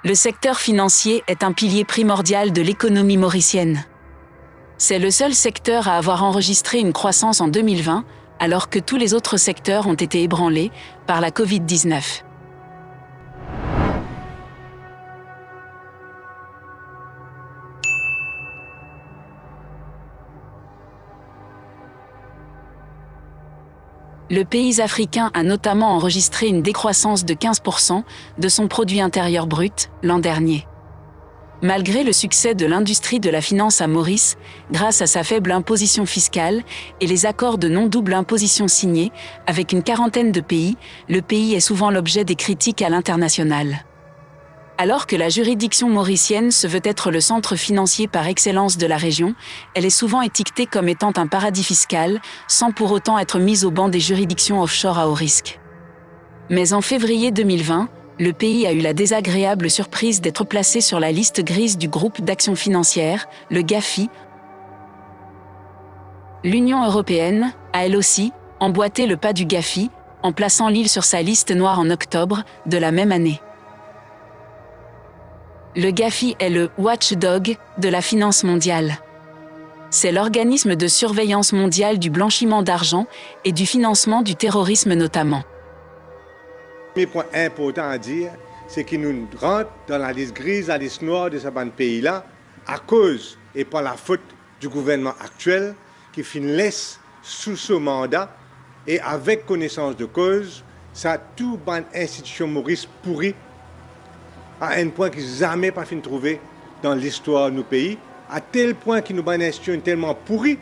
Le secteur financier est un pilier primordial de l'économie mauricienne. C'est le seul secteur à avoir enregistré une croissance en 2020, alors que tous les autres secteurs ont été ébranlés par la Covid-19. Le pays africain a notamment enregistré une décroissance de 15% de son produit intérieur brut l'an dernier. Malgré le succès de l'industrie de la finance à Maurice, grâce à sa faible imposition fiscale et les accords de non-double imposition signés avec une quarantaine de pays, le pays est souvent l'objet des critiques à l'international. Alors que la juridiction mauricienne se veut être le centre financier par excellence de la région, elle est souvent étiquetée comme étant un paradis fiscal, sans pour autant être mise au banc des juridictions offshore à haut risque. Mais en février 2020, le pays a eu la désagréable surprise d'être placé sur la liste grise du groupe d'action financière, le GAFI. L'Union européenne a elle aussi emboîté le pas du GAFI, en plaçant l'île sur sa liste noire en octobre de la même année. Le GAFI est le watchdog de la finance mondiale. C'est l'organisme de surveillance mondiale du blanchiment d'argent et du financement du terrorisme notamment. Le premier point important à dire, c'est qu'il nous rentre dans la liste grise, la liste noire de ce pays-là, à cause et par la faute du gouvernement actuel qui laisse sous ce mandat et avec connaissance de cause, ça tout ban institution Maurice pourri à un point qu'ils n'ont jamais pas fini de trouver dans l'histoire de nos pays, à tel point qu'ils nous ban une institution tellement pourrie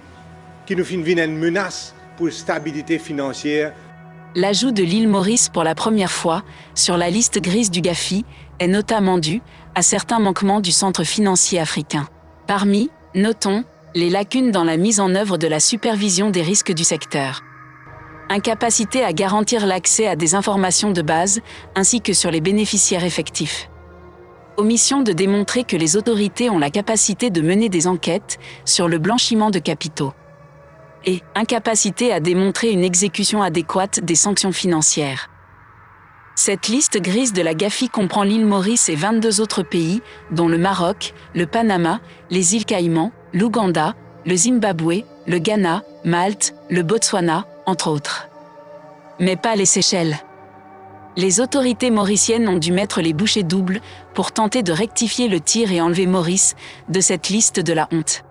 qu'ils nous finissent une menace pour la stabilité financière. L'ajout de l'île Maurice pour la première fois sur la liste grise du GAFI est notamment dû à certains manquements du centre financier africain. Parmi, notons, les lacunes dans la mise en œuvre de la supervision des risques du secteur. Incapacité à garantir l'accès à des informations de base ainsi que sur les bénéficiaires effectifs. Omission de démontrer que les autorités ont la capacité de mener des enquêtes sur le blanchiment de capitaux. Et incapacité à démontrer une exécution adéquate des sanctions financières. Cette liste grise de la GAFI comprend l'île Maurice et 22 autres pays, dont le Maroc, le Panama, les îles Caïmans, l'Ouganda, le Zimbabwe, le Ghana, Malte, le Botswana, entre autres. Mais pas les Seychelles. Les autorités mauriciennes ont dû mettre les bouchées doubles pour tenter de rectifier le tir et enlever Maurice de cette liste de la honte.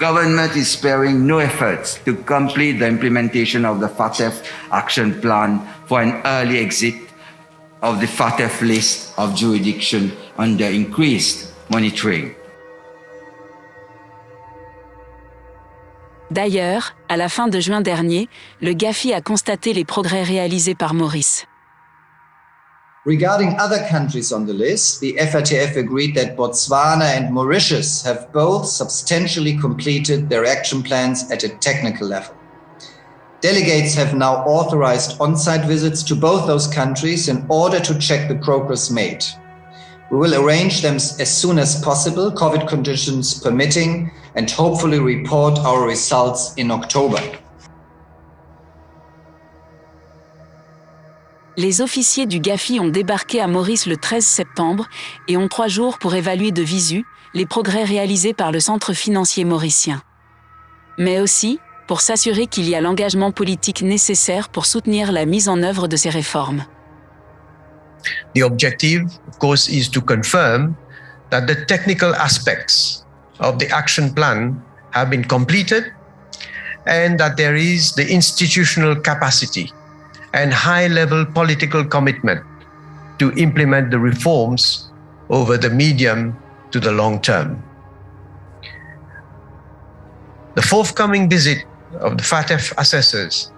Government is sparing no efforts to complete the implementation of the FATF action plan for an early exit of the FATF list of jurisdiction under increased monitoring. D'ailleurs, à la fin de juin dernier, le GAFI a constaté les progrès réalisés par Maurice. Regarding other countries on the list, the FATF agreed that Botswana and Mauritius have both substantially completed their action plans at a technical level. Delegates have now authorized on-site visits to both those countries in order to check the progress made. We will arrange them as soon as possible, COVID conditions permitting, and hopefully report our results in October. Les officiers du GAFI ont débarqué à Maurice le 13 septembre et ont 3 jours pour évaluer de visu les progrès réalisés par le centre financier mauricien. Mais aussi pour s'assurer qu'il y a l'engagement politique nécessaire pour soutenir la mise en œuvre de ces réformes. The objective, of course, is to confirm that the technical aspects of the action plan have been completed and that there is the institutional capacity and high-level political commitment to implement the reforms over the medium to the long term. The forthcoming visit of the FATF assessors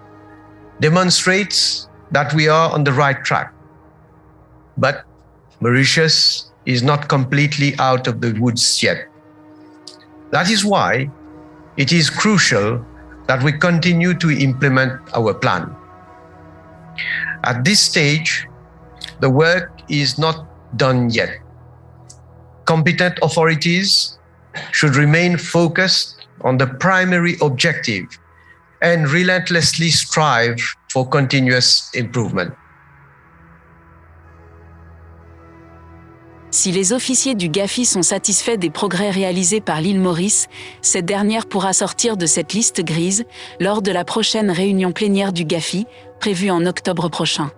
demonstrates that we are on the right track. But Mauritius is not completely out of the woods yet. That is why it is crucial that we continue to implement our plan. At this stage, the work is not done yet. Competent authorities should remain focused on the primary objective and relentlessly strive for continuous improvement. Si les officiers du GAFI sont satisfaits des progrès réalisés par l'île Maurice, cette dernière pourra sortir de cette liste grise lors de la prochaine réunion plénière du GAFI, prévue en octobre prochain.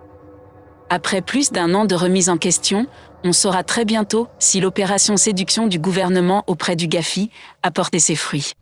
Après plus d'un an de remise en question, on saura très bientôt si l'opération séduction du gouvernement auprès du GAFI a porté ses fruits.